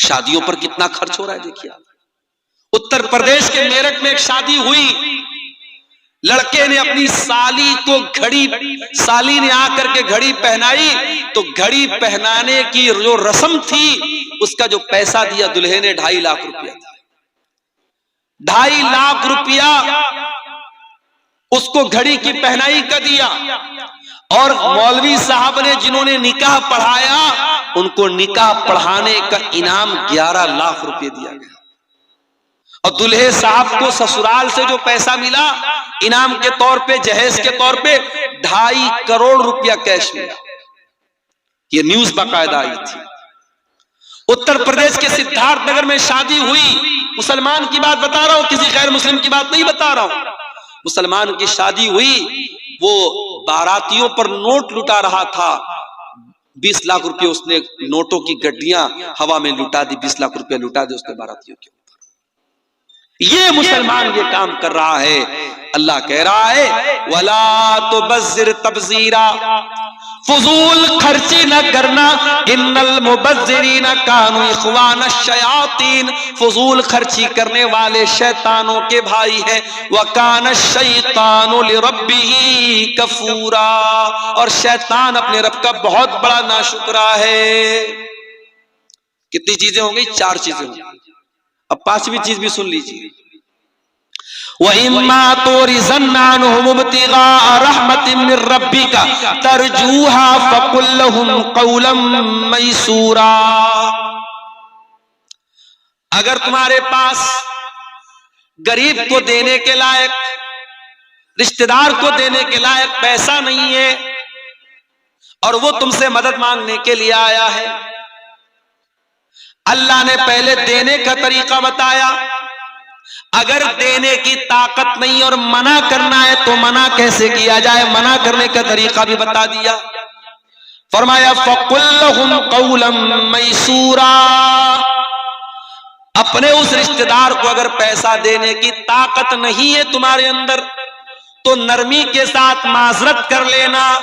शादियों पर कितना खर्च हो रहा है देखिए। उत्तर प्रदेश के मेरठ में एक शादी हुई, लड़के ने अपनी साली को साली ने आकर के घड़ी पहनाई, तो घड़ी पहनाने की जो रस्म थी उसका जो पैसा दिया दुल्हे ने 2.5 लाख रुपया था। 2.5 लाख रुपया उसको घड़ी की पहनाई का दिया, और मौलवी साहब ने जिन्होंने निकाह पढ़ाया उनको निकाह पढ़ाने का इनाम 11 लाख रुपए दिया गया, और दुल्हे साहब को ससुराल से जो पैसा मिला इनाम के तौर पे, जहेज के तौर पे 2.5 करोड़ रुपया कैश मिला। ये न्यूज बाकायदा आई थी। उत्तर प्रदेश के सिद्धार्थनगर में शादी हुई, मुसलमान की बात बता रहा हूं, किसी गैर मुस्लिम की बात नहीं बता रहा हूं। मुसलमान की शादी हुई, वो बारातियों पर नोट लुटा रहा था। 20 लाख रुपए उसने नोटों की गड्डियां हवा में लुटा दी, 20 लाख रुपए लुटा दी उसने बारातियों के ऊपर। ये मुसलमान ये काम कर रहा है। अल्लाह कह रहा है वला तुबज़्ज़िर तबज़ीरा, फजूल खर्ची न करना, इन्नल मुबज़्ज़िरीन कानू इख़वान शयातीन, फजूल खर्ची करने वाले शैतानों के भाई हैं। व कान शैतानु लिरब्बिही कफूरा, और शैतान अपने रब का बहुत बड़ा नाशुक्रा है। कितनी चीजें हो गई? 4 चीजें हो गई। अब 5वीं चीज भी सुन लीजिए। वइम्मा तुरिज़न्ना अन्हुम इब्तिगा रहमतिन मिन रब्बिका तरजूहा फकुल लहुम क़ौलन मैसूरा, अगर तुम्हारे पास गरीब को देने के लायक, रिश्तेदार को देने के लायक पैसा नहीं है और वो तुमसे मदद मांगने के लिए आया है, अल्लाह ने पहले देने का तरीका बताया। अगर देने की ताकत नहीं और मना करना है तो मना कैसे किया जाए, मना करने का तरीका भी बता दिया। फरमाया फकुल लहुम क़ौलन मैसूरा, अपने उस रिश्तेदार को अगर पैसा देने की ताकत नहीं है तुम्हारे अंदर तो नरमी के साथ माजरत कर लेना,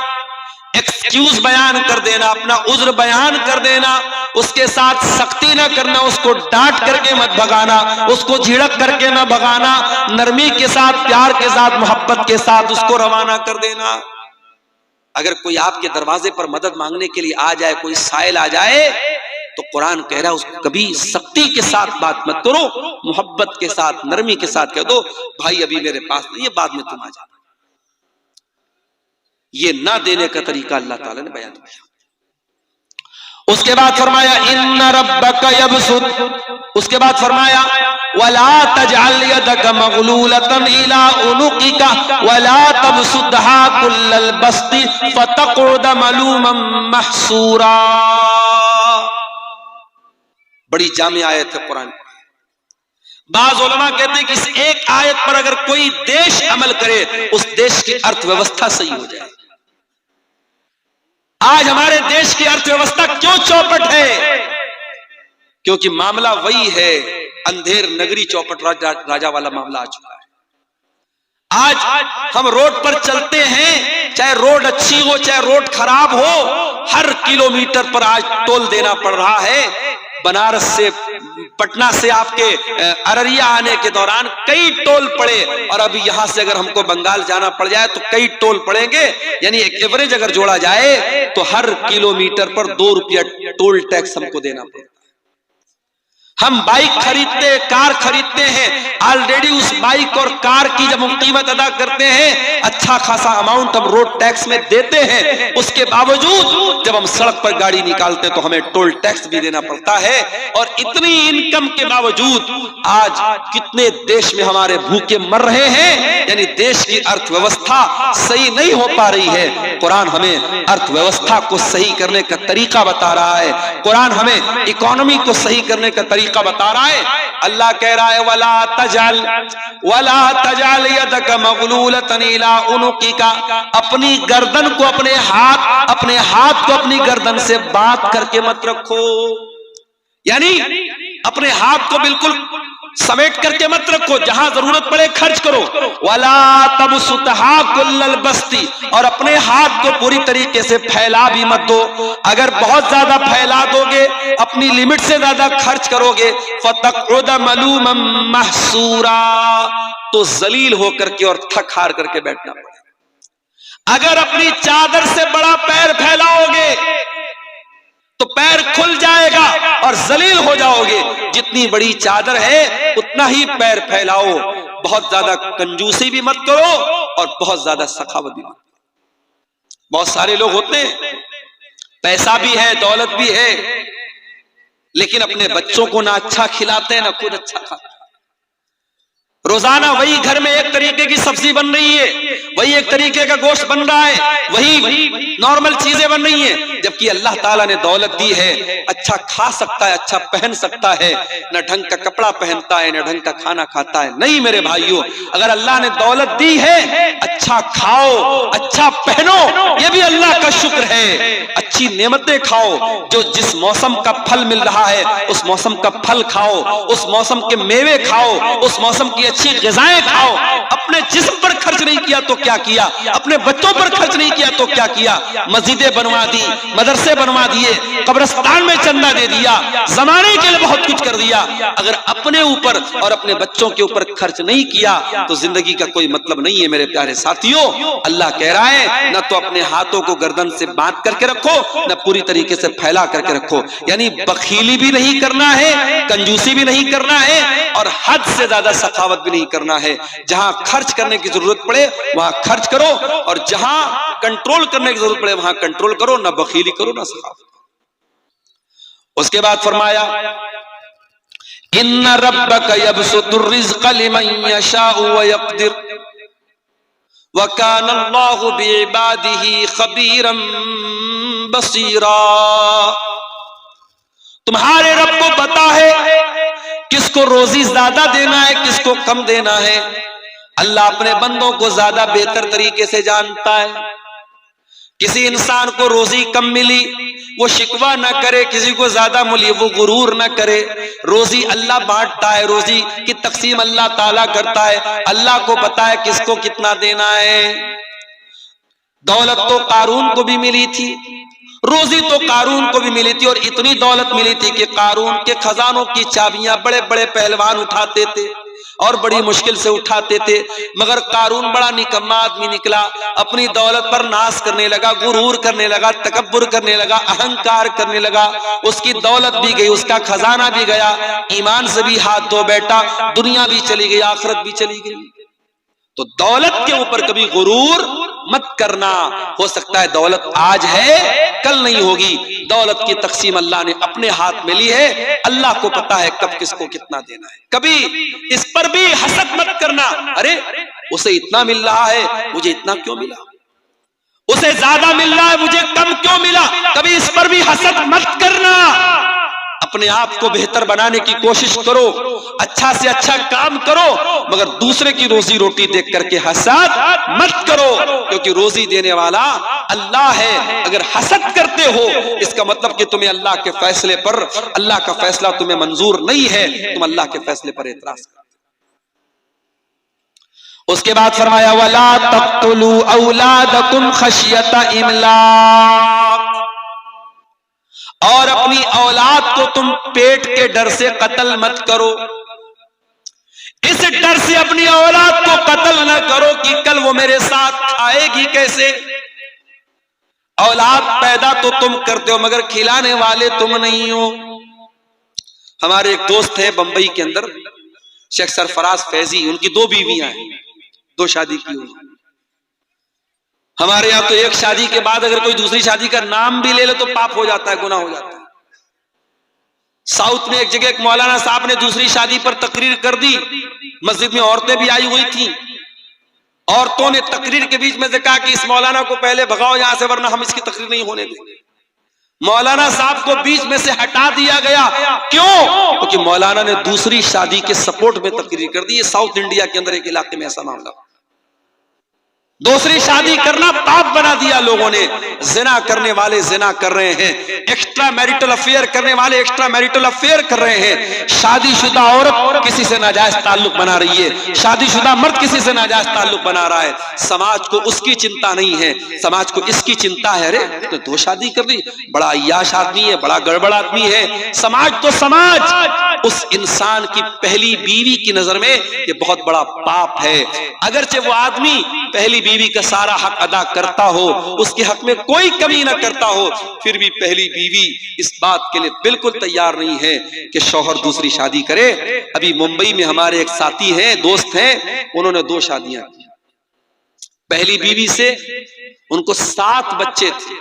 एक्सक्यूज बयान कर देना, अपना उज्र बयान कर देना, उसके साथ सख्ती ना करना, उसको डांट करके मत भगाना, उसको झिड़क करके ना भगाना, नरमी के साथ, प्यार के साथ, मोहब्बत के साथ उसको रवाना कर देना। अगर कोई आपके दरवाजे पर मदद मांगने के लिए आ जाए, कोई साइल आ जाए, तो कुरान कह रहा है उसको कभी सख्ती के साथ बात मत करो, मोहब्बत के साथ, नरमी के साथ कह दो भाई अभी मेरे पास नहीं है, बाद में तुम आ जाना। ये ना देने का तरीका अल्लाह ताला ने बयान किया। उसके बाद फरमाया इन्ना रब्बका यबसुत, उसके बाद फरमाया वला तजअल यदका मगलूलतन इला उनुकिका वला तबसुतहा कुल्लल बस्ति फतक़उद मलूमन महसूरा। बड़ी जामे आयत है कुरान। बाज़ उलमा कहते हैं कि इस एक आयत पर अगर कोई देश अमल करे उस देश की अर्थव्यवस्था सही हो जाए। आज हमारे देश की अर्थव्यवस्था क्यों चौपट है? क्योंकि मामला वही है, अंधेर नगरी चौपट राजा वाला मामला आ चुका है। आज हम रोड पर चलते हैं, चाहे रोड अच्छी हो चाहे रोड खराब हो, हर किलोमीटर पर आज टोल देना पड़ रहा है। बनारस से, पटना से आपके अररिया आने के दौरान कई टोल पड़े, और अभी यहां से अगर हमको बंगाल जाना पड़ जाए तो कई टोल पड़ेंगे। यानी एक एवरेज अगर जोड़ा जाए तो हर किलोमीटर पर 2 रुपया टोल टैक्स हमको देना पड़ता है। हम बाइक खरीदते, कार खरीदते हैं, ऑलरेडी उस बाइक और कार की जब हम कीमत अदा करते हैं अच्छा खासा अमाउंट हम रोड टैक्स में देते हैं, उसके बावजूद जब हम सड़क पर गाड़ी निकालते हैं तो हमें टोल टैक्स भी देना पड़ता है। और इतनी इनकम के बावजूद आज कितने देश में हमारे भूखे मर रहे हैं, यानी देश की अर्थव्यवस्था सही नहीं हो पा रही है। कुरान हमें अर्थव्यवस्था को सही करने का तरीका बता रहा है, कुरान हमें इकोनॉमी को सही करने का तरीका बता रहा है। अल्लाह कह रहा है वला तजाल यदका मगलूलतन इला उनुकिका, अपनी गर्दन को, अपने हाथ को अपनी गर्दन से बांध करके मत रखो। यानी अपने हाथ को बिल्कुल समेट करके मत रखो, जहां जरूरत पड़े खर्च करो। वला तबसुतहा कुल्लल बस्ती, और अपने हाथ को पूरी तरीके से फैला भी मत दो। अगर बहुत ज्यादा फैला दोगे, अपनी लिमिट से ज्यादा खर्च करोगे, फतक़उद मलूमम महसूरा, तो जलील होकर के और थक हार करके बैठना पड़ेगा। अगर अपनी चादर से बड़ा पैर फैलाओगे तो पैर खुल जाएगा और जलील हो जाओगे। जितनी बड़ी चादर है उतना ही पैर फैलाओ। बहुत ज्यादा कंजूसी भी मत करो और बहुत ज्यादा सखावत भी मत करो। बहुत सारे लोग होते हैं, पैसा भी है, दौलत भी है, लेकिन अपने बच्चों को ना अच्छा खिलाते हैं ना खुद अच्छा खाते हैं। रोजाना वही घर में एक तरीके की सब्जी बन रही है, वही एक तरीके का गोश्त बन रहा है, वही नॉर्मल चीजें बन रही हैं, जबकि अल्लाह ताला ने दौलत दी है, अच्छा खा सकता है, अच्छा पहन सकता है, न ढंग का कपड़ा पहनता है, न ढंग का खाना खाता है। नहीं मेरे भाइयों, अगर अल्लाह ने दौलत दी है, अच्छा खाओ, अच्छा पहनो, ये भी अल्लाह का शुक्र है। अच्छी नेमतें खाओ, जो जिस मौसम का फल मिल रहा है उस मौसम का फल खाओ, उस मौसम के मेवे खाओ, उस मौसम की अच्छी ग़िज़ाएं खाओ। अपने जिस्म पर खर्च नहीं किया तो क्या किया, अपने बच्चों पर खर्च नहीं किया तो क्या किया। मस्जिदें बनवा दी, मदरसे बनवा दिए, कब्रिस्तान में चंदा दे दिया, जमाने के लिए बहुत कुछ कर दिया। अगर अपने ऊपर और अपने बच्चों के ऊपर खर्च नहीं किया तो जिंदगी का कोई मतलब नहीं है मेरे प्यारे साथियों। अल्लाह कह रहा है, न तो अपने हाथों को गर्दन से बांध करके रखो, न पूरी तरीके से फैला करके रखो। यानी बखीली भी नहीं करना है, कंजूसी भी नहीं करना है, और हद से ज्यादा सखावत भी नहीं करना है। जहां खर्च करने की जरूरत पड़े वहां खर्च करो, और जहां कंट्रोल करने की जरूरत पड़े वहां कंट्रोल करो, ना बखीली करो ना सखावत। उसके बाद फरमाया, इन्ना रब्बका यबसुतुर रिज़्क़ लिमन यशाउ व यक़दिर व काना अल्लाहु बिइबादिही खबीरन बसीरा। तुम्हारे रब को पता है किसको रोजी ज्यादा देना है, किसको कम देना है। अल्लाह अपने बंदों को ज्यादा बेहतर तरीके से जानता है। किसी इंसान को रोजी कम मिली वो शिकवा ना करे, किसी को ज्यादा मिली वो गुरूर ना करे। रोजी अल्लाह बांटता है, रोजी की तकसीम अल्लाह ताला करता है। अल्लाह को पता है किसको कितना देना है। दौलत तो कारून को भी मिली थी, रोजी तो कारून को भी मिली थी, और इतनी दौलत मिली थी कि कारून के खजानों की चाबियां बड़े बड़े पहलवान उठाते थे और बड़ी मुश्किल से उठाते थे। मगर कारून बड़ा निकम्मा आदमी निकला, अपनी दौलत पर नाश करने लगा, गुरूर करने लगा, तकब्बुर करने लगा, अहंकार करने लगा। उसकी दौलत भी गई, उसका खजाना भी गया, ईमान से भी हाथ धो बैठा, दुनिया भी चली गई, आखिरत भी चली गई। तो दौलत के ऊपर कभी गुरूर मत करना। हो सकता है दौलत आज है कल नहीं होगी। दौलत की तकसीम अल्लाह ने अपने हाथ में ली है, अल्लाह को पता है कब किसको कितना देना है। कभी इस पर भी हसद मत करना, अरे उसे इतना मिल रहा है मुझे इतना क्यों मिला, उसे ज्यादा मिल रहा है मुझे कम क्यों मिला। कभी इस पर भी हसद मत करना। अपने आप को बेहतर बनाने की कोशिश करो, अच्छा से अच्छा काम करो, मगर दूसरे की रोजी रोटी देख करके हसद मत करो, क्योंकि रोजी देने वाला अल्लाह है। अगर हसद करते हो इसका मतलब कि तुम्हें अल्लाह के फैसले पर, अल्लाह का फैसला तुम्हें मंजूर नहीं है, तुम अल्लाह के फैसले पर एतराज करते। उसके बाद फरमाया, वला तक़्तुलू औलादकुम खशियता इमलाक, और अपनी औलाद को तुम पेट के डर से कत्ल मत करो। इस डर से अपनी औलाद को कत्ल न करो कि कल वो मेरे साथ खाएगी कैसे। औलाद पैदा तो तुम करते हो मगर खिलाने वाले तुम नहीं हो। हमारे एक दोस्त है बंबई के अंदर, शेख सरफराज फैजी, उनकी 2 बीवियां हैं, 2 शादी की हुई। हमारे यहां तो एक शादी के बाद अगर कोई दूसरी शादी का नाम भी ले ले तो पाप हो जाता है, गुनाह हो जाता है। साउथ में एक जगह एक मौलाना साहब ने दूसरी शादी पर तकरीर कर दी, मस्जिद में औरतें भी आई हुई थी। औरतों ने तकरीर के बीच में से कहा कि इस मौलाना को पहले भगाओ यहां से, वरना हम इसकी तकरीर नहीं होने देंगे। मौलाना साहब को बीच में से हटा दिया गया। क्यों? क्योंकि मौलाना ने दूसरी शादी के सपोर्ट में तकरीर कर दी। साउथ इंडिया के अंदर एक इलाके में ऐसा मामला, दूसरी शादी करना पाप बना दिया लोगों ने। जिना करने वाले जिना कर रहे हैं, एक्स्ट्रा मैरिटल अफेयर करने वाले एक्स्ट्रा मैरिटल अफेयर कर रहे हैं, शादीशुदा औरत किसी से नाजायज ताल्लुक बना रही है, शादीशुदा मर्द किसी से नाजायज ताल्लुक बना रहा है। समाज को उसकी चिंता नहीं है, समाज को इसकी चिंता है, अरे तो दो शादी कर दी, बड़ा अय्याश आदमी है, बड़ा गड़बड़ आदमी है। समाज तो समाज उस इंसान की पहली बीवी की नजर में ये बहुत बड़ा पाप है। अगरचे वो आदमी पहली बीवी का सारा हक अदा करता हो, उसके हक में कोई कमी ना करता हो, फिर भी पहली बीवी इस बात के लिए बिल्कुल तैयार नहीं है कि शौहर दूसरी शादी करे। अभी मुंबई में हमारे एक साथी हैं, दोस्त हैं, उन्होंने 2 शादियां की। पहली बीवी से उनको 7 बच्चे थे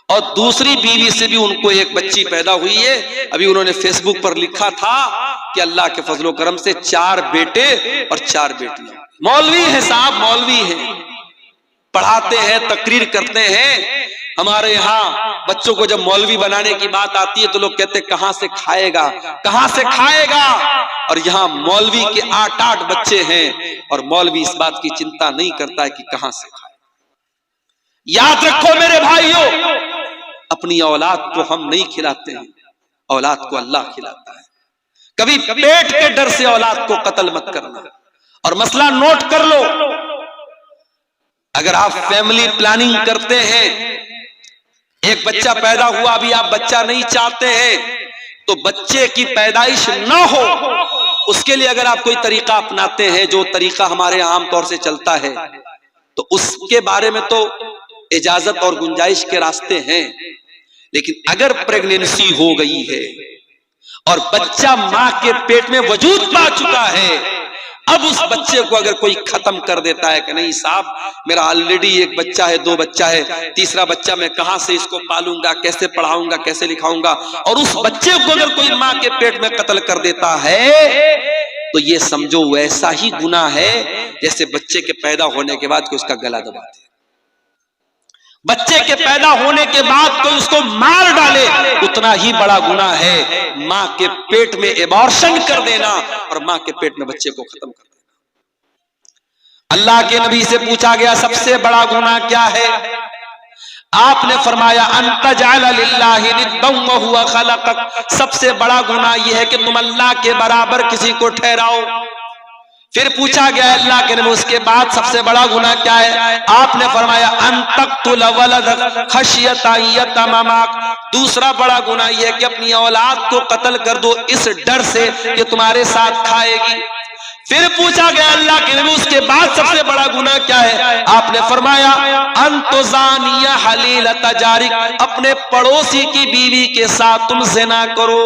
और दूसरी बीवी से भी उनको एक बच्ची पैदा हुई है। अभी उन्होंने फेसबुक पर लिखा था कि अल्लाह के फजलो करम से 4 बेटे और 4 बेटियां। मौलवी है साहब, मौलवी है, पढ़ाते हैं, तकरीर करते हैं। हमारे यहाँ बच्चों को जब मौलवी बनाने की बात आती है तो लोग कहते हैं कहां से खाएगा, कहां से खाएगा। और यहाँ मौलवी के 8-8 बच्चे हैं और मौलवी इस बात की चिंता नहीं करता है कि कहां से खाए। याद रखो मेरे भाइयों, अपनी औलाद को हम नहीं खिलाते हैं, औलाद को अल्लाह खिलाता है। कभी पेट के डर से औलाद को कत्ल मत करना। और मसला नोट कर लो, अगर आप फैमिली प्लानिंग करते हैं, एक बच्चा पैदा हुआ, अभी आप बच्चा नहीं चाहते हैं, तो बच्चे की पैदाइश ना हो उसके लिए अगर आप कोई तरीका अपनाते हैं, जो तरीका हमारे आमतौर से चलता है, तो उसके बारे में तो इजाजत और गुंजाइश के रास्ते हैं। लेकिन अगर प्रेगनेंसी हो गई है और बच्चा मां के पेट में वजूद पा चुका है, अब उस बच्चे को अगर कोई खत्म कर देता है कि नहीं साहब मेरा ऑलरेडी एक बच्चा है, 2 बच्चा है, तीसरा बच्चा मैं कहां से इसको पालूंगा, कैसे पढ़ाऊंगा, कैसे लिखाऊंगा, और उस बच्चे को अगर कोई मां के पेट में कत्ल कर देता है, तो ये समझो वैसा ही गुनाह है जैसे बच्चे के पैदा होने के बाद कोई उसका गला दबा दे। बच्चे के पैदा होने के बाद कोई उसको मार डाले, उतना ही बड़ा गुनाह है मां के पेट में एबॉर्शन कर देना और मां के पेट में बच्चे को खत्म कर देना। अल्लाह के नबी से पूछा गया सबसे बड़ा गुनाह क्या है? आपने फरमाया अंतजअल लिल्लाहि निद्दन व हुवा खलक़क, सबसे बड़ा गुनाह यह है कि तुम अल्लाह के बराबर किसी को ठहराओ। फिर पूछा गया अल्लाह के नबी उसके बाद सबसे बड़ा गुनाह क्या है? आपने फरमाया अन तक़्तुल वलदक खशियत अन यतममक, दूसरा बड़ा गुनाह यह है कि अपनी औलाद को कत्ल कर दो इस डर से कि तुम्हारे साथ खाएगी। फिर पूछा गया अल्लाह के नबी उसके बाद सबसे बड़ा गुनाह क्या है? आपने फरमाया अन तुज़ानिया हलीलत जारिक, अपने पड़ोसी की बीवी के साथ तुम ज़िना करो।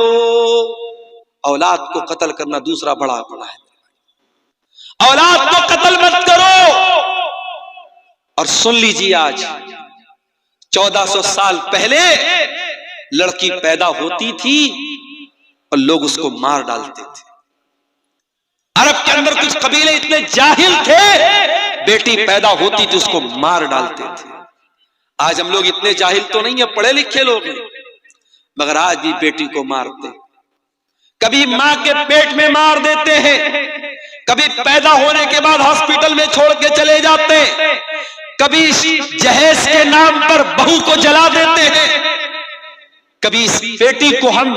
औलाद को कत्ल करना दूसरा बड़ा गुनाह है। औलाद को कत्ल मत करो। और सुन लीजिए, आज 1400 साल पहले लड़की पैदा होती थी और लोग उसको मार डालते थे। अरब के अंदर कुछ कबीले इतने जाहिल थे, बेटी पैदा होती थी उसको मार डालते थे। आज हम लोग इतने जाहिल तो नहीं है, पढ़े लिखे लोग हैं, मगर आज भी बेटी को मारते, कभी मां के पेट में मार देते हैं, कभी पैदा होने के बाद हॉस्पिटल में छोड़ के चले जाते हैं, कभी जहेज के नाम पर बहू को जला देते हैं, कभी इस बेटी को हम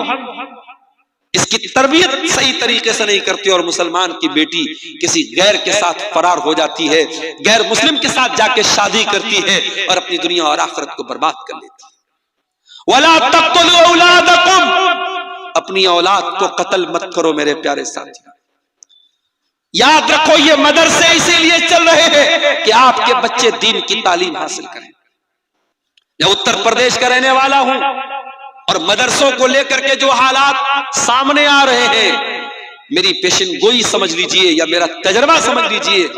इसकी तरबियत सही तरीके से नहीं करते और मुसलमान की बेटी किसी गैर के साथ फरार हो जाती है, गैर मुस्लिम के साथ जाके शादी करती है और अपनी दुनिया और आखिरत को बर्बाद कर लेती है। वला तक़्तुलू औलादकुम, अपनी औलाद को कत्ल मत करो मेरे प्यारे साथी। याद रखो ये मदरसे इसीलिए चल रहे हैं कि आपके बच्चे दीन की तालीम हासिल करें। मैं उत्तर प्रदेश का रहने वाला हूं और मदरसों को लेकर के जो हालात सामने आ रहे हैं, मेरी पेशन गोई समझ लीजिए या मेरा तजर्बा समझ लीजिए,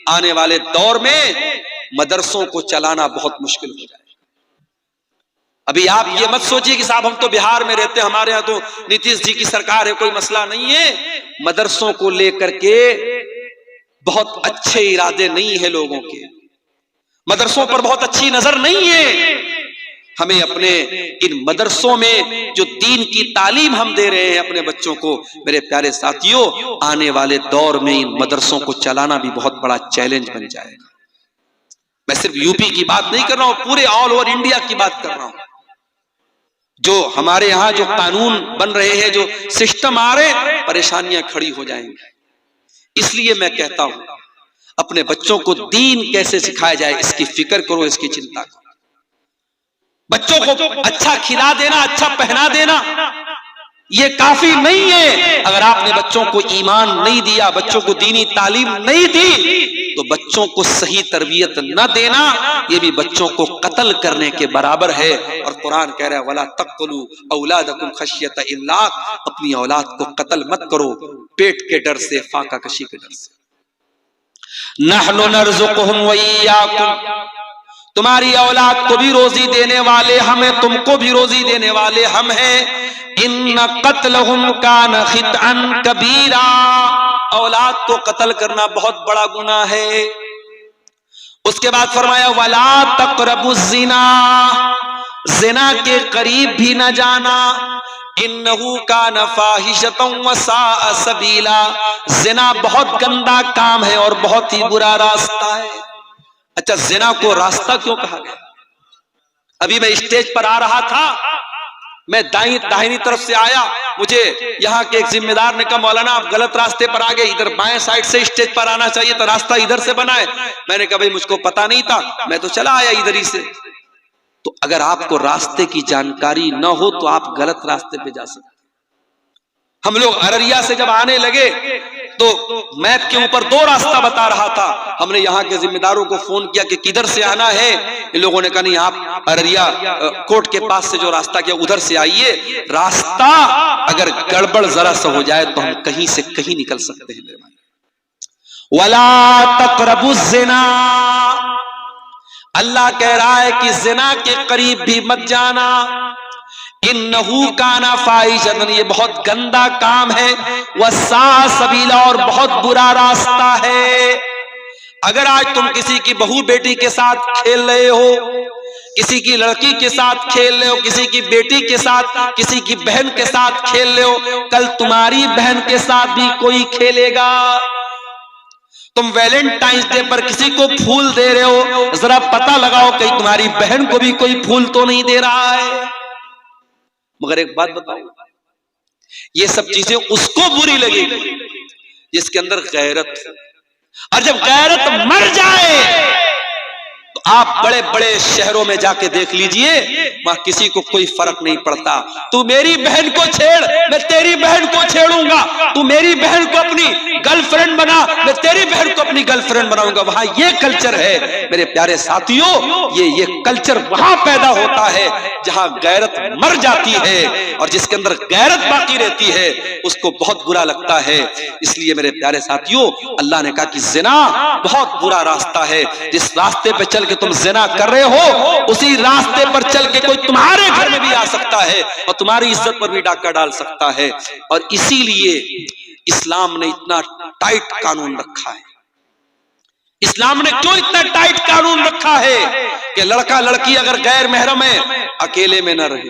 आने वाले दौर में मदरसों को चलाना बहुत मुश्किल हो जाए। अभी आप ये मत सोचिए कि साहब हम तो बिहार में रहते हैं, हमारे यहाँ तो नीतीश जी की सरकार है, कोई मसला नहीं है। मदरसों को लेकर के बहुत अच्छे इरादे नहीं है लोगों के, मदरसों पर बहुत अच्छी नजर नहीं है। हमें अपने इन मदरसों में जो दीन की तालीम हम दे रहे हैं अपने बच्चों को, मेरे प्यारे साथियों, आने वाले दौर में इन मदरसों को चलाना भी बहुत बड़ा चैलेंज बन जाएगा। मैं सिर्फ यूपी की बात नहीं कर रहा हूं, पूरे ऑल ओवर इंडिया की बात कर रहा हूं। जो हमारे यहां जो कानून बन रहे हैं, जो सिस्टम आ रहे, परेशानियां खड़ी हो जाएंगी। इसलिए मैं कहता हूं अपने बच्चों को दीन कैसे सिखाया जाए इसकी फिक्र करो, इसकी चिंता करो। बच्चों को अच्छा खिला देना, अच्छा पहना देना ये काफी नहीं है। अगर आपने बच्चों को ईमान नहीं दिया, बच्चों को दीनी तालीम नहीं दी, तो बच्चों को सही तरबियत न देना ये भी बच्चों को कत्ल करने के बराबर है। और कुरान कह रहा है वला तक़्तुलू औलादकुम खश्यत इम्लाक, अपनी औलाद को कत्ल मत करो पेट के डर से, फाका कशी के डर से। नहनु नर्ज़ुकुहुम व इय्याकुम, तुम्हारी औलाद को भी रोजी देने वाले हम हैं, तुमको भी रोजी देने वाले हम हैं। इन्न क़त्लहुम कान खितअन कबीरा, औलाद को कत्ल करना बहुत बड़ा गुनाह है। उसके बाद फरमाया वला तक़रबुज़ ज़िना, ज़िना के करीब भी न जाना। इन्नहु कान फ़ाहिशतन व साअ सबीला, ज़िना बहुत गंदा काम है और बहुत ही बुरा रास्ता है। अच्छा, ज़िना को रास्ता क्यों कहा गया? अभी मैं स्टेज पर आ रहा था, मैं दाहिनी तरफ से आया, मुझे यहाँ के एक जिम्मेदार ने कहा मौलाना आप गलत रास्ते पर आ गए, इधर बाएं साइड से स्टेज पर आना चाहिए था, रास्ता इधर से बना है। मैंने कहा भाई मुझको पता नहीं था, मैं तो चला आया इधर ही से। तो अगर आपको रास्ते की जानकारी न हो तो आप गलत रास्ते पे जा सकते। हम लोग अररिया से जब आने लगे तो मैप के ऊपर दो रास्ता बता रहा था। हमने यहाँ के जिम्मेदारों को फोन किया कि किधर से आना है। इन लोगों ने कहा नहीं आप अररिया कोर्ट के पास से जो रास्ता किया उधर से आइए। रास्ता अगर गड़बड़ जरा सा हो जाए तो हम कहीं से कहीं निकल सकते हैं मेरे भाई। वला तक़रबुज़ ज़िना, अल्लाह कह रहा है कि ज़िना के करीब भी मत जाना। इन्नहु काना फ़ाहिशतन, ये बहुत गंदा काम है। वस्साअ सबीला, और बहुत बुरा रास्ता है। अगर आज तुम किसी की बहू बेटी के साथ खेल रहे हो, किसी की लड़की के साथ खेल रहे हो, किसी की बेटी के साथ, किसी की बहन के साथ खेल रहे हो, कल तुम्हारी बहन के साथ भी कोई खेलेगा। तुम वैलेंटाइंस डे पर किसी को फूल दे रहे हो, जरा पता लगाओ कहीं तुम्हारी बहन को भी कोई फूल तो नहीं दे रहा है। मगर एक बात बताओ, ये सब चीजें उसको बुरी लगेगी जिसके अंदर गैरत, और जब गैरत मर जाए तो आप बड़े बड़े शहरों में जाके देख लीजिए, वहां किसी को कोई फर्क नहीं पड़ता। तू मेरी बहन को छेड़, मैं तेरी बहन को छेड़ूंगा। तू मेरी बहन को अपनी गर्लफ्रेंड बना, मैं तेरी बहन को अपनी गर्लफ्रेंड बनाऊंगा। वहां ये कल्चर है मेरे प्यारे साथियों। ये कल्चर वहां पैदा होता है जहां गैरत मर जाती है, और जिसके अंदर गैरत बाकी रहती है उसको बहुत बुरा लगता है। इसलिए मेरे प्यारे साथियों, अल्लाह ने कहा कि ज़िना बहुत बुरा रास्ता है। जिस रास्ते पे चल के तुम ज़िना कर रहे हो, उसी रास्ते पर चल के कोई तुम्हारे घर में भी आ सकता है और तुम्हारी इज्जत पर भी डाका डाल सकता है। और इसीलिए इस्लाम ने इतना टाइट कानून रखा है। इस्लाम ने क्यों इतना टाइट कानून रखा है कि लड़का लड़की अगर गैर महरम है अकेले में न रहे,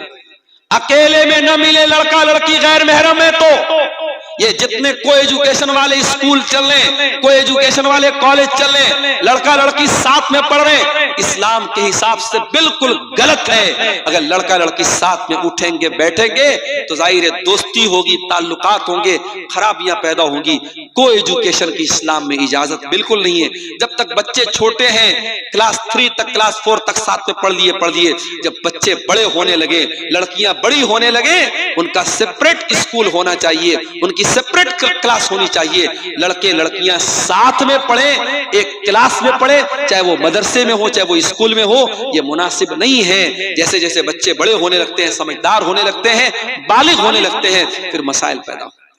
अकेले में न मिले लड़का लड़की गैर महरम है। तो ये जितने को एजुकेशन वाले स्कूल चल रहे, को एजुकेशन वाले कॉलेज चल रहे, लड़का लड़की साथ में पढ़ रहे, इस्लाम के हिसाब से बिल्कुल गलत है। अगर लड़का लड़की साथ में उठेंगे बैठेंगे तो जाहिर है दोस्ती होगी, ताल्लुकात होंगे, खराबियां पैदा होंगी। को एजुकेशन की इस्लाम में इजाजत बिल्कुल नहीं है। जब तक बच्चे छोटे हैं, क्लास 3 तक, क्लास 4 तक साथ में पढ़ लिए, जब बच्चे बड़े होने लगे, लड़कियां बड़ी होने लगे, उनका सेपरेट स्कूल होना चाहिए, उनकी सेपरेट क्लास होनी चाहिए। लड़के लड़कियां साथ में पढ़े, एक क्लास में पढ़े, चाहे वो मदरसे में हो चाहे वो स्कूल में हो। ये मुनासिब नहीं है। जैसे जैसे बच्चे बड़े होने लगते हैं, समझदार होने लगते हैं, बालिग होने लगते हैं, फिर मसाइल पैदा होते हैं।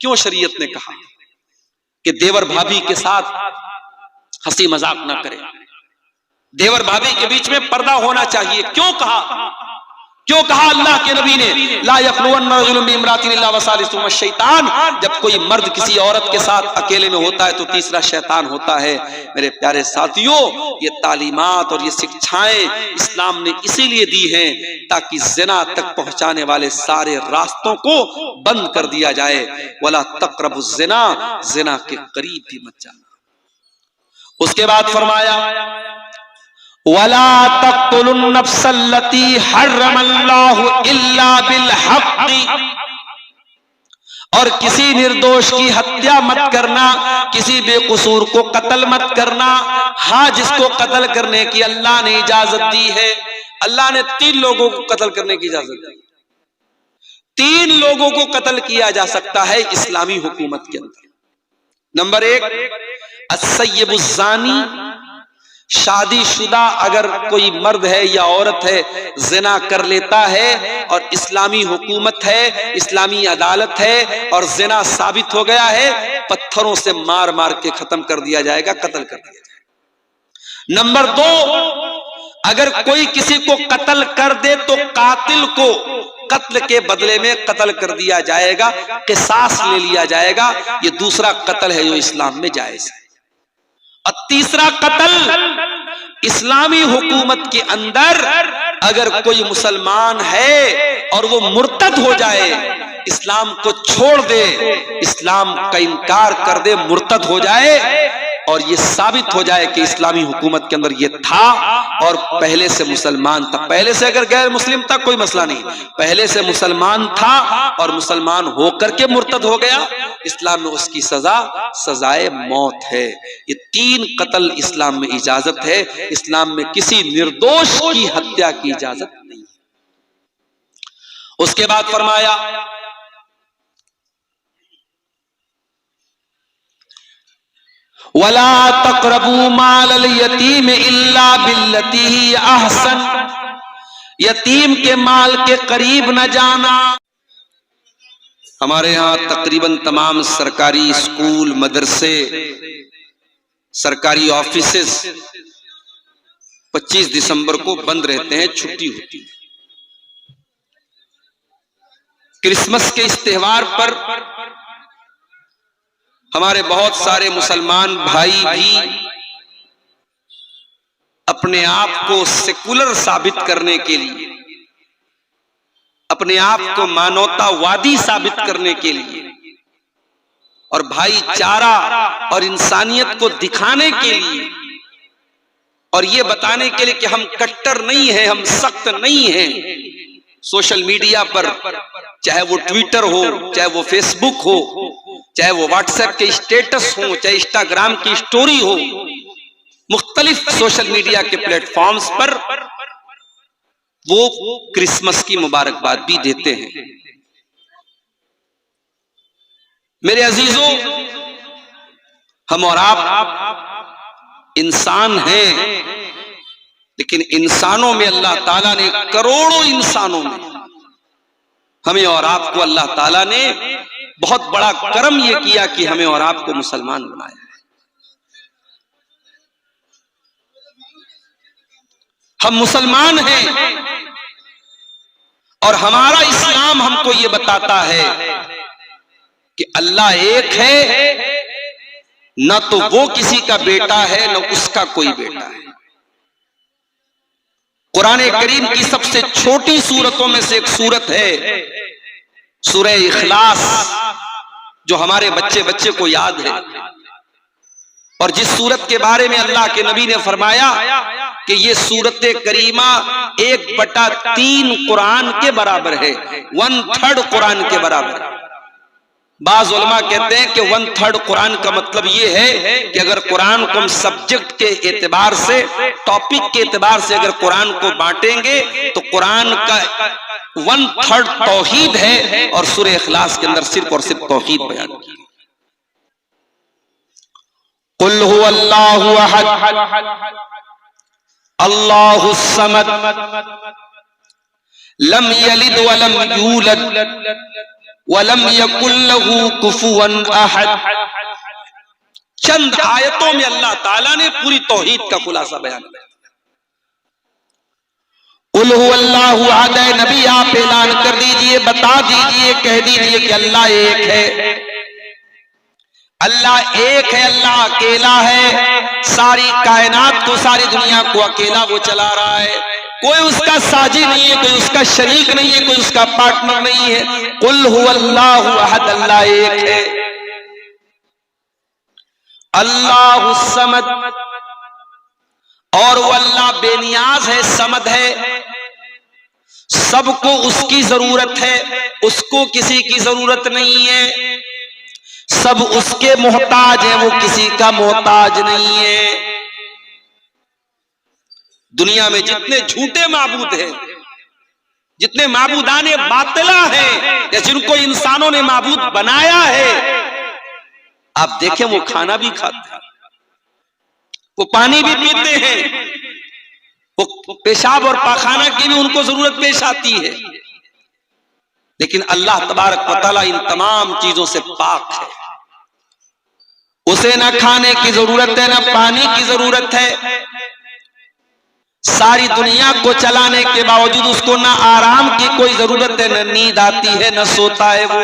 क्यों शरीयत ने कहा कि देवर भाभी के साथ हंसी मजाक ना करें, देवर भाभी के बीच में पर्दा होना चाहिए? क्यों कहा? क्यों कहा अल्लाह के नबी ने ला यखलुवन्ना रजुलुन बिइम्रातिन इल्ला वसालिसुहुमा शैतान? जब कोई मर्द किसी औरत के साथ अकेले में होता है तो तीसरा शैतान होता है। मेरे प्यारे साथियों, ये तालीमात और ये शिक्षाएं इस्लाम ने इसीलिए दी हैं ताकि ज़िना तक पहुंचाने वाले सारे रास्तों को बंद कर दिया जाए। वला तक़रबुज़ ज़िना, ज़िना के करीब भी मत जाना। उसके बाद फरमाया वला तक़्तुलुन नफ्सल्लती हर्रमल्लाहु इल्ला बिल हक़्क़ि, और किसी निर्दोष की हत्या मत करना, किसी बेकसूर को कत्ल मत करना। हाँ, जिसको कत्ल करने की अल्लाह ने इजाजत दी है, अल्लाह ने 3 लोगों को कत्ल करने की इजाजत दी। 3 लोगों को कत्ल किया जा सकता है इस्लामी हुकूमत के अंदर। नंबर 1 अस्सय्यबुज़्ज़ानी, शादीशुदा अगर कोई मर्द है या औरत है जिना कर लेता है और इस्लामी हुकूमत है, इस्लामी अदालत है और जिना साबित हो गया है, पत्थरों से मार मार के खत्म कर दिया जाएगा, कत्ल कर दिया जाएगा। नंबर 2, अगर कोई किसी को कत्ल कर दे तो कातिल को कत्ल के बदले में कत्ल कर दिया जाएगा, किसास ले लिया जाएगा। ये दूसरा कत्ल है जो इस्लाम में जायज है। और तीसरा कत्ल इस्लामी हुकूमत के अंदर अगर कोई मुसलमान है और वो मुर्तद हो जाए, इस्लाम को छोड़ दे, इस्लाम का इनकार कर दे, मुर्तद हो जाए और ये साबित हो जाए कि इस्लामी हुकूमत के अंदर ये था और पहले से मुसलमान था। पहले से अगर गैर मुस्लिम था कोई मसला नहीं, पहले से मुसलमान था और मुसलमान होकर के मुर्तद हो गया, इस्लाम में उसकी सजा सजाए मौत है। ये 3 कत्ल इस्लाम में इजाजत है। इस्लाम में किसी निर्दोष की हत्या की इजाजत नहीं है। उसके बाद फरमाया वला तक़रबू मालल यतीम इल्ला बिल्लती ही अहसन, यतीम के माल के करीब न जाना। हमारे यहाँ तकरीबन तमाम सरकारी स्कूल, मदरसे, सरकारी ऑफिसेस 25 दिसंबर को बंद रहते हैं, छुट्टी होती है। क्रिसमस के इस त्योहार पर हमारे बहुत सारे मुसलमान भाई भी अपने आप को सेकुलर साबित करने के लिए, अपने आप को मानवतावादी साबित करने के लिए और भाईचारा और इंसानियत को दिखाने के लिए और ये बताने के लिए कि हम कट्टर नहीं हैं, हम सख्त नहीं हैं, सोशल मीडिया पर, चाहे वो ट्विटर हो, चाहे वो फेसबुक हो, चाहे वो व्हाट्सएप के स्टेटस हो, चाहे इंस्टाग्राम की स्टोरी हो, मुख्तलिफ सोशल मीडिया के प्लेटफॉर्म्स पर वो क्रिसमस की मुबारकबाद भी देते हैं। मेरे अजीजों, हम और आप इंसान हैं, लेकिन इंसानों में अल्लाह ताला ने, करोड़ों इंसानों में हमें और आपको अल्लाह ताला ने बहुत बड़ा करम यह किया कि हमें और आपको मुसलमान बनाया है। हम मुसलमान हैं और हमारा इस्लाम हमको यह बताता है कि अल्लाह एक है, न तो वो किसी का बेटा है न उसका कोई बेटा है। कुरान करीम की सबसे छोटी सूरतों में से एक सूरत है सूरह इखलास, जो हमारे बच्चे को याद है, और जिस सूरत के बारे में अल्लाह के नबी ने फरमाया कि ये सूरत करीमा 1/3 कुरान के बराबर है, 1/3 कुरान के बराबर है। बाज़ उलमा कहते हैं कि 1/3 कुरान का मतलब ये है कि अगर कुरान को हम सब्जेक्ट के एतबार से, टॉपिक के एतबार से अगर कुरान को बांटेंगे तो कुरान का 1/3 तौहीद है और सूरह इखलास के अंदर सिर्फ और सिर्फ तौहीद बयान की। कुल हुवल्लाहु अहद अल्लाहुस समद लम यलिद वलम यूलद वलम यकुल लहू कुफुवन अहद। चंद आयतों में अल्लाह ताला ने पूरी तौहीद का खुलासा बयान किया। कुल हुवल्लाहु अहद, नबी आप ऐलान कर दीजिए, बता दीजिए, कह दीजिए कि अल्लाह एक है, अल्लाह एक है, अल्लाह अकेला है, सारी कायनात को, सारी दुनिया को अकेला वो चला रहा है, कोई उसका साजी नहीं है, कोई उसका शरीक नहीं है, कोई उसका पार्टनर नहीं है। कुल हुवल्लाहु अहद, अल्लाह एक है। अल्लाहुस समद, और वो अल्लाह बेनियाज है, समद है, सबको उसकी जरूरत है, उसको किसी की जरूरत नहीं है, सब उसके मोहताज है, वो किसी का मोहताज नहीं है। दुनिया में जितने झूठे माबूद हैं, जितने माबूदाने बातिला हैं, या जिनको इंसानों ने माबूद बनाया है, आप देखें वो खाना भी खाते हैं, वो पानी भी पीते हैं, वो पेशाब और पाखाना की भी उनको जरूरत पेश आती है, लेकिन अल्लाह तबारक व तआला इन तमाम चीजों से पाक है। उसे ना खाने की जरूरत है, ना पानी की जरूरत है। सारी दुनिया को चलाने के बावजूद उसको ना आराम की कोई जरूरत है, ना नींद आती है, ना सोता है वो।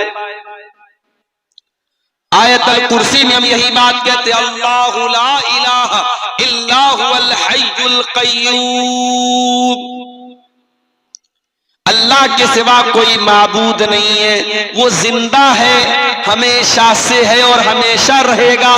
आयतल कुर्सी में हम यही बात कहते हैं, अल्लाहु ला इलाहा इल्ला हुवल हय्युल क़य्यूम। अल्लाह के सिवा कोई माबूद नहीं है, वो जिंदा है, हमेशा से है और हमेशा रहेगा।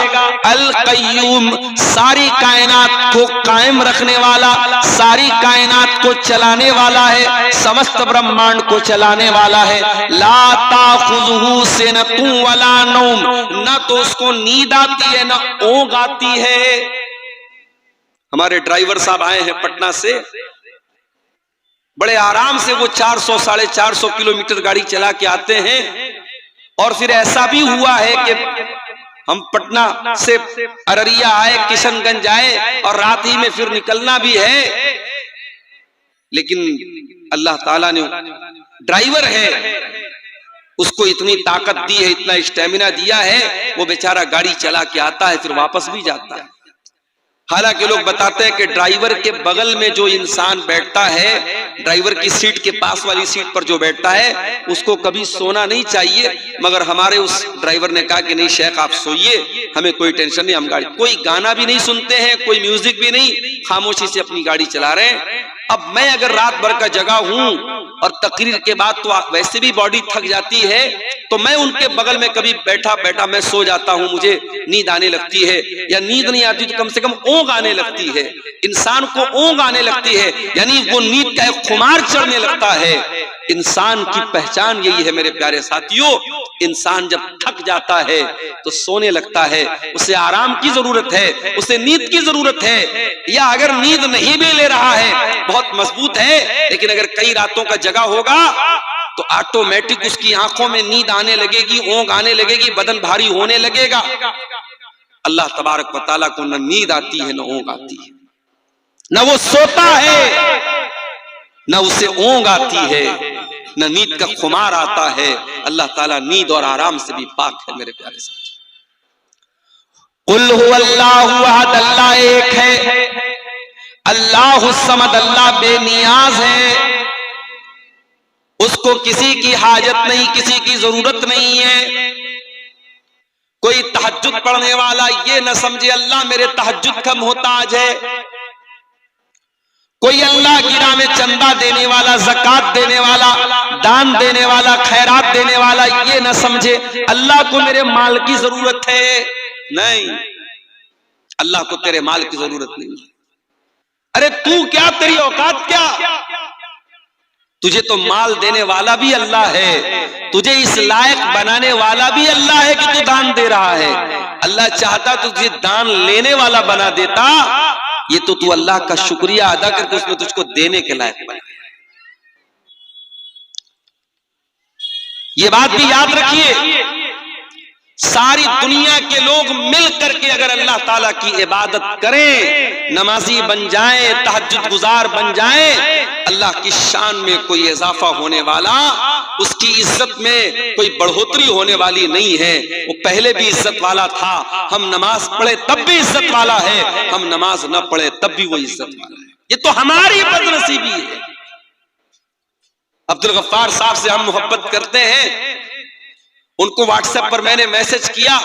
अल क़य्यूम, सारी कायनात को कायम रखने वाला, सारी कायनात को चलाने वाला है, समस्त ब्रह्मांड को चलाने वाला है। ला ताखुज़ुहु सिनतुन वला नौम, न तो उसको नींद आती है, न ऊँघ आती है। हमारे ड्राइवर साहब आए हैं पटना से, बड़े आराम से वो 400 साढ़े 400 किलोमीटर गाड़ी चला के आते हैं। और फिर ऐसा भी हुआ है कि हम पटना से अररिया आए, किशनगंज आए और रात ही में फिर निकलना भी है, लेकिन अल्लाह ताला ने, ड्राइवर है, उसको इतनी ताकत दी है, इतना स्टेमिना दिया है, वो बेचारा गाड़ी चला के आता है, फिर वापस भी जाता है। हालांकि लोग बताते हैं कि ड्राइवर के बगल में जो इंसान बैठता है, ड्राइवर की सीट के पास वाली सीट पर जो बैठता है, उसको कभी सोना नहीं चाहिए, मगर हमारे उस ड्राइवर ने कहा कि नहीं शेख आप सोइए, हमें कोई टेंशन नहीं, हम गाड़ी, कोई गाना भी नहीं सुनते हैं, कोई म्यूजिक भी नहीं, खामोशी से अपनी गाड़ी चला रहे हैं। अब मैं अगर रात भर का जगह हूं और तकरीर के बाद तो वैसे भी बॉडी थक जाती है, तो मैं उनके बगल में कभी बैठा बैठा मैं सो जाता हूं, मुझे नींद आने लगती है, या नींद नहीं आती तो कम से कम ऊँघ आने लगती है। इंसान को ऊँघ आने लगती है, यानी वो नींद का एक खुमार चढ़ने लगता है। इंसान की पहचान यही है मेरे प्यारे साथियों, इंसान जब थक जाता है तो सोने लगता है, उसे आराम की जरूरत है, उसे नींद की जरूरत है। या अगर नींद नहीं भी ले रहा है, बहुत मजबूत है, लेकिन अगर कई रातों का जगा होगा तो ऑटोमेटिक उसकी आंखों में नींद आने लगेगी, ऊँघ आने लगेगी, बदन भारी होने लगेगा। अल्लाह तबारक व तआला को न नींद आती है, न ऊँघ आती है, न वो सोता है, न उसे ऊँघ आती है, न नींद का खुमार आता है। अल्लाह ताला नींद और आराम से भी पाक है मेरे प्यारे साथी। कुल हुवल्लाहु अहद, अल्लाह एक है, अल्लाहु समद, अल्लाह बेनियाज है, उसको किसी की हाजत नहीं, किसी की जरूरत नहीं है। कोई तहज्जुद पढ़ने वाला ये न समझे अल्लाह मेरे तहज्जुद का मोहताज है, कोई अल्लाह की राह में चंदा देने वाला, ज़कात देने वाला, दान देने वाला, खैरात देने वाला ये न समझे अल्लाह को मेरे माल की जरूरत है। नहीं, अल्लाह को तेरे माल की जरूरत नहीं। अरे तू क्या, तेरी औकात क्या, तुझे तो माल देने वाला भी अल्लाह है, तुझे इस लायक बनाने वाला भी अल्लाह है कि तू दान दे रहा है। अल्लाह चाहता तुझे दान लेने वाला बना देता, ये तो तू अल्लाह का शुक्रिया अदा करके उसने तुझको देने के लायक बनाया। ये बात भी याद रखिए, सारी दुनिया के लोग मिल करके अगर अल्लाह ताला की इबादत करें, नमाजी बन जाएं, तहज्जुद गुजार बन जाएं, अल्लाह की शान में कोई इजाफा होने वाला, उसकी इज्जत में कोई बढ़ोतरी होने वाली नहीं है। वो पहले भी इज्जत वाला था, हम नमाज पढ़े तब भी इज्जत वाला है, हम नमाज न पढ़े तब भी वो इज्जत वाला है। ये तो हमारी बदनसीबी है। अब्दुल गफ्फार साहब से हम मोहब्बत करते हैं, उनको व्हाट्सएप पर मैंने मैसेज किया,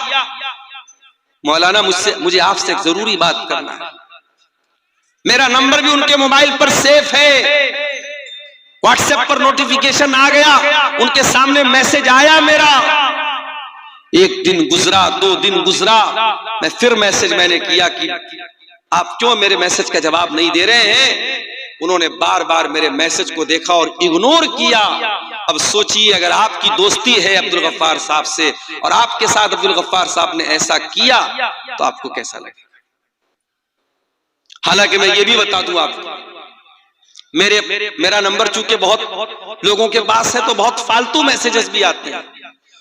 मौलाना मुझे आपसे एक जरूरी बात करना है। मेरा नंबर भी उनके मोबाइल पर सेफ है, व्हाट्सएप पर नोटिफिकेशन आ गया, उनके सामने मैसेज आया मेरा। एक दिन गुजरा, 2 दिन गुजरा, मैं फिर मैसेज मैंने किया कि आप क्यों मेरे मैसेज का जवाब नहीं दे रहे हैं? उन्होंने बार बार मेरे मैसेज को देखा और इग्नोर किया। अब सोचिए, अगर आपकी दोस्ती है अब्दुल गफ्फार साहब से और आपके साथ अब्दुल गफ्फार साहब ने ऐसा किया तो आपको कैसा लगेगा? हालांकि मैं ये भी बता दूं आपको, मेरा नंबर चूंकि बहुत लोगों के पास है तो बहुत फालतू मैसेजेस भी आते हैं,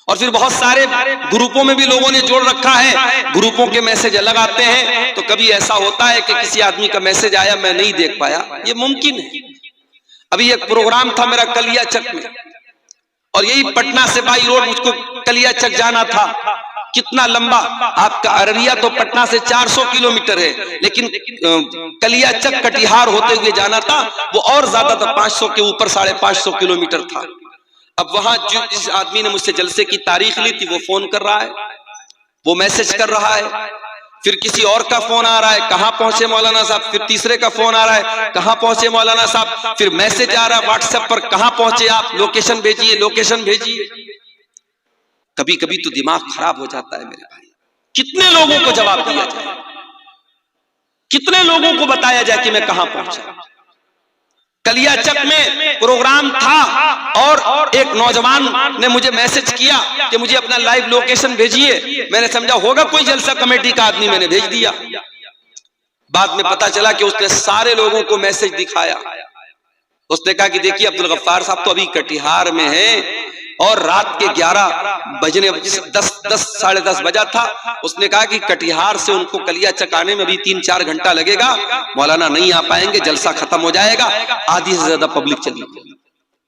और फिर बहुत सारे ग्रुपों में भी लोगों ने जोड़ रखा है, ग्रुपों के मैसेज अलग आते हैं। तो कभी ऐसा होता है कि किसी आदमी का मैसेज आया, मैं नहीं देख पाया, ये मुमकिन है। अभी एक प्रोग्राम था मेरा कलियाचक में, और यही पटना से बाई रोड मुझको कलियाचक जाना था। कितना लंबा, आपका अररिया तो पटना से 400 किलोमीटर है, लेकिन कलियाचक कटिहार होते हुए जाना था, वो और ज्यादा था, 500 के ऊपर, 550 किलोमीटर था। अब वहां जिस आदमी ने मुझसे जलसे की तारीख ली थी वो फोन कर रहा है, वो मैसेज कर रहा है, फिर किसी और का फोन आ रहा है, कहां पहुंचे मौलाना साहब, फिर तीसरे का फोन आ रहा है, कहां पहुंचे मौलाना साहब, फिर मैसेज आ रहा है व्हाट्सएप पर, कहां पहुंचे आप, लोकेशन भेजिए, लोकेशन भेजिए। कभी कभी तो दिमाग खराब हो जाता है मेरे भाई। कितने लोगों को जवाब दिया जाए, कितने लोगों को बताया जाए कि मैं कहां पहुंचा। कलियाचक में प्रोग्राम था और एक नौजवान ने मुझे मैसेज किया कि मुझे अपना लाइव लोकेशन भेजिए। मैंने समझा होगा कोई जलसा कमेटी का आदमी, मैंने भेज दिया। बाद में पता चला कि उसने सारे लोगों को मैसेज दिखाया। उसने कहा कि देखिए अब्दुल गफ्फार साहब तो अभी कटिहार में हैं और रात के 11 बजने 10 साढ़े 10 बजा था। उसने कहा कि कटिहार से उनको कलियाचक आने में भी 3-4 घंटा लगेगा, मौलाना नहीं आ पाएंगे, जलसा खत्म हो जाएगा, आधी से ज्यादा पब्लिक चली गई।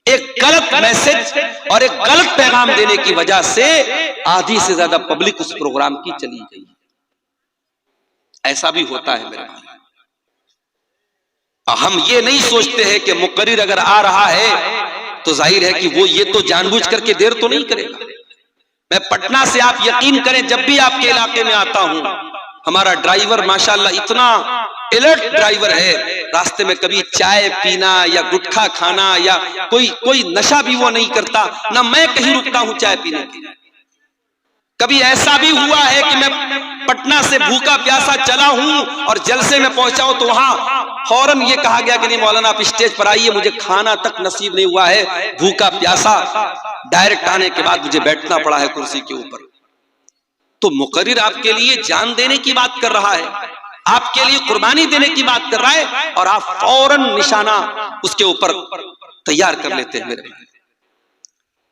एक गलत मैसेज और एक गलत पैगाम देने की वजह से आधी से ज्यादा पब्लिक उस प्रोग्राम की चली गई। ऐसा भी होता है मेरे भाई। हम ये नहीं सोचते हैं कि मुकर्रिर अगर आ रहा है तो जाहिर है कि वो ये तो जानबूझ करके देर तो नहीं करेगा। मैं पटना से, आप यकीन करें, जब भी आपके इलाके में आता हूं, हमारा ड्राइवर माशाल्लाह इतना अलर्ट ड्राइवर है, रास्ते में कभी चाय पीना या गुटखा खाना या कोई नशा भी वो नहीं करता, ना मैं कहीं रुकता हूं चाय पीने के लिए। कभी ऐसा भी हुआ है कि मैं पटना से भूखा प्यासा चला हूं और जलसे में पहुंचा हूं तो वहां फौरन ये कहा गया कि नहीं मौलाना आप स्टेज पर आइए, मुझे खाना तक नसीब नहीं हुआ है, भूखा प्यासा, डायरेक्ट आने के बाद मुझे बैठना पड़ा है कुर्सी के ऊपर। तो मुकर्रिर आपके लिए जान देने की बात कर रहा है, आपके लिए कुर्बानी देने की बात कर रहा है, और आप फौरन निशाना उसके ऊपर तैयार कर लेते हैं मेरे भाई।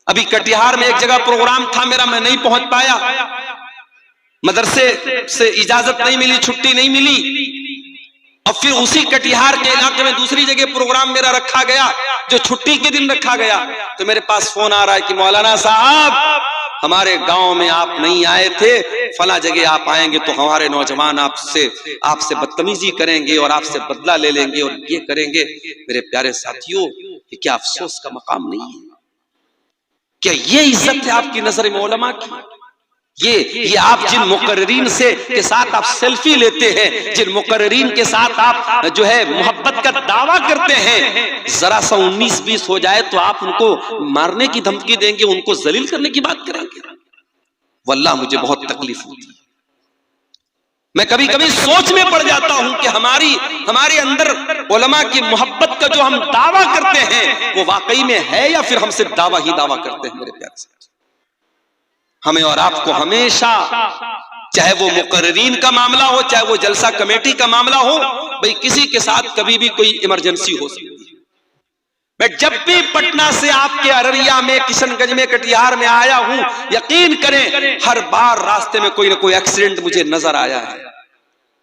अभी कटिहार में एक जगह प्रोग्राम था मेरा, मैं नहीं पहुंच पाया, मदरसे से इजाजत नहीं मिली, छुट्टी नहीं मिली। और फिर उसी कटिहार के इलाके में दूसरी जगह प्रोग्राम मेरा रखा गया, जो छुट्टी के दिन रखा गया। तो मेरे पास फोन आ रहा है कि मौलाना साहब हमारे गांव में आप नहीं आए थे, फला जगह आप आएंगे तो हमारे नौजवान आपसे बदतमीजी करेंगे और आपसे बदला ले लेंगे और ये करेंगे। मेरे प्यारे साथियों, ये क्या अफसोस का मकाम नहीं है? क्या ये इज्जत है आपकी नजर में उलमा की? ये आप जिन मुकर्रिरीन के साथ आप सेल्फी लेते हैं, जिन मुकर्रिरीन के साथ आप जो है मोहब्बत का दावा करते हैं, जरा सा 19-20 हो जाए तो आप उनको मारने की धमकी देंगे, उनको जलील करने की बात करेंगे। वल्लाह मुझे बहुत तकलीफ होती है। मैं कभी कभी सोच में पड़ जाता हूं कि हमारे अंदर उलमा की मोहब्बत का जो हम दावा करते हैं वो वाकई में है या फिर हम सिर्फ दावा ही दावा करते हैं। मेरे प्यारे साथी, हमें और आपको हमेशा, चाहे वो मुकर्रिरीन का मामला हो, चाहे वो जलसा कमेटी का मामला हो, भाई किसी के साथ कभी भी कोई इमरजेंसी हो सकती है। मैं जब भी पटना से आपके अररिया में, किशनगंज में, कटिहार में आया हूं, यकीन करें हर बार रास्ते में कोई ना कोई एक्सीडेंट मुझे नजर आया है।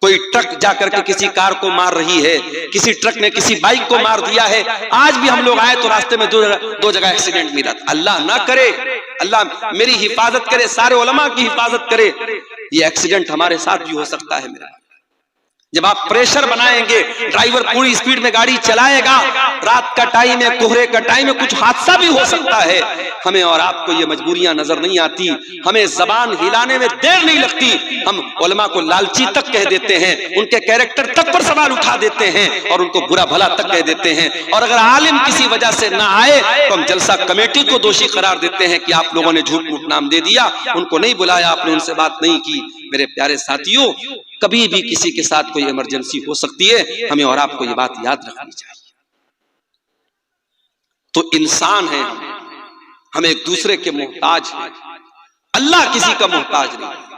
कोई ट्रक जाकर के किसी कार को मार रही है, किसी ट्रक ने किसी बाइक को मार दिया है। आज भी हम लोग आए तो रास्ते में दो जगह एक्सीडेंट मिला था। अल्लाह ना करे, अल्लाह मेरी हिफाजत करे, सारे उलमा की हिफाजत करे, ये एक्सीडेंट हमारे साथ भी हो सकता है। मेरा जब आप प्रेशर बनाएंगे, ड्राइवर पूरी स्पीड में गाड़ी चलाएगा, रात का टाइम है, कोहरे का टाइम है, कुछ हादसा भी हो सकता है। हमें और आपको ये मजबूरियां नजर नहीं आती, हमें जबान हिलाने में देर नहीं लगती, हम उलमा को लालची तक कह देते हैं, उनके कैरेक्टर तक पर सवाल उठा देते हैं और उनको बुरा भला तक कह देते हैं। और अगर आलिम किसी वजह से ना आए तो हम जलसा कमेटी को दोषी करार देते हैं कि आप लोगों ने झूठ मूठ नाम दे दिया, उनको नहीं बुलाया, आपने उनसे बात नहीं की। मेरे प्यारे साथियों, कभी भी किसी के साथ कोई इमरजेंसी हो सकती है। हमें और आपको ये बात याद रखनी चाहिए। तो इंसान है, हम एक दूसरे के मोहताज हैं। अल्लाह किसी का मोहताज नहीं।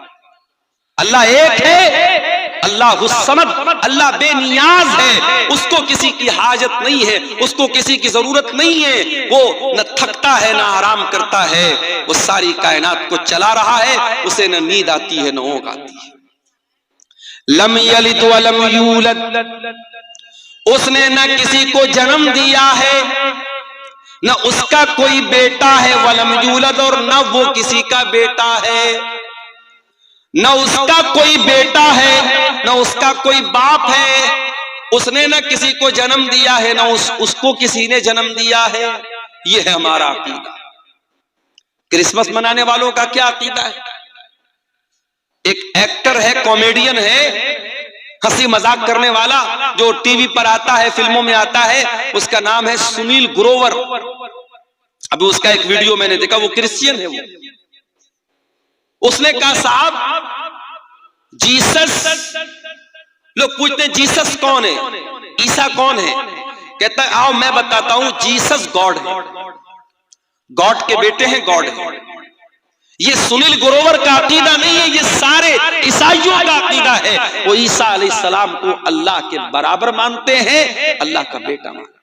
अल्लाह एक है, अल्लाह समद, अल्लाह बेनियाज है। उसको किसी की हाजत नहीं है, उसको किसी की जरूरत नहीं है। वो न थकता है, न आराम करता है। वो सारी कायनात को चला रहा है। उसे न नींद आती है, न ऊँघ आती है। लम यलिद वलम यूलद, उसने न किसी को जन्म दिया है, न उसका कोई बेटा है। वलम यूलद, और न वो किसी का बेटा है। न उसका कोई बेटा है, न उसका कोई बाप है। उसने न किसी को जन्म दिया है, न उसको किसी ने जन्म दिया है। यह है हमारा अकीदा। क्रिसमस मनाने वालों का क्या अकीदा है? एक एक्टर है, कॉमेडियन है, हंसी मजाक करने वाला, जो टीवी पर आता है, फिल्मों में आता है। उसका नाम है सुनील ग्रोवर। अभी उसका एक वीडियो मैंने देखा, वो क्रिश्चियन है। वो उसने कहा, साहब जीसस, लोग पूछते हैं जीसस कौन है, ईसा कौन है? कहता है आओ मैं बताता हूं, जीसस गॉड है, गॉड के बेटे हैं, गॉड है। ये सुनील ग्रोवर का अकीदा नहीं है, ये सारे ईसाइयों का अकीदा है। वो ईसा अलैहिस्सलाम को अल्लाह के बराबर मानते हैं, अल्लाह का बेटा मानते हैं।